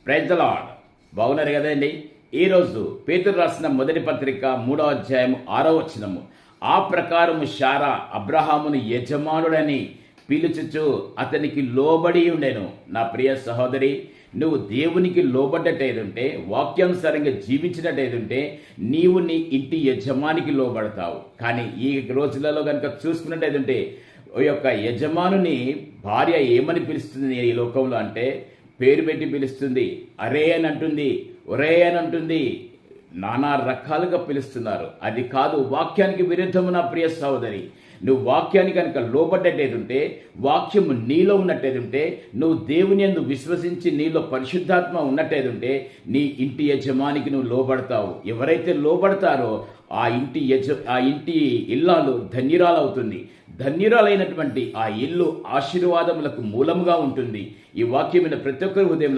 Praise the lord. బాగున్నారు కదండి. ఈరోజు పేతురు రాసిన మొదటి పత్రిక 3వ అధ్యాయం 6వ వచనము. ఆ ప్రకారము శారా అబ్రహామును యజమానుడని పిలుచుచు అతనికి లోబడి ఉండెను. నా ప్రియ సహోదరి, నువ్వు దేవునికి లోబడ్డట్టేదుంటే, వాక్యానుసారంగా జీవించినట్టేదుంటే నీవు నీ ఇంటి యజమానికి లోబడతావు. కానీ ఈ రోజులలో కనుక చూసుకున్నట్టేదుంటే ఈ యొక్క యజమానుని భార్య ఏమని పిలుస్తుంది ఈ లోకంలో అంటే, పేరు పెట్టి పిలుస్తుంది. అరే అని అంటుంది, ఒరే అని అంటుంది, నానా రకాలుగా పిలుస్తున్నారు. అది కాదు వాక్యానికి విరుద్ధము. నా ప్రియ సహోదరి, నువ్వు వాక్యానికి కనుక లోబడ్డట్టేదుంటే, వాక్యము నీలో ఉన్నట్టేదుంటే, నువ్వు దేవుని యందు విశ్వసించి నీలో పరిశుద్ధాత్మ ఉన్నట్టేదుంటే నీ ఇంటి యజమానికి నువ్వు లోబడతావు. ఎవరైతే లోబడతారో ఆ ఇంటి ఇల్లాలు ధన్యురాలవుతుంది. ధన్యురాలైనటువంటి ఆ ఇల్లు ఆశీర్వాదములకు మూలముగా ఉంటుంది. ఈ వాక్యమైన ప్రతి ఒక్కరి హృదయంలో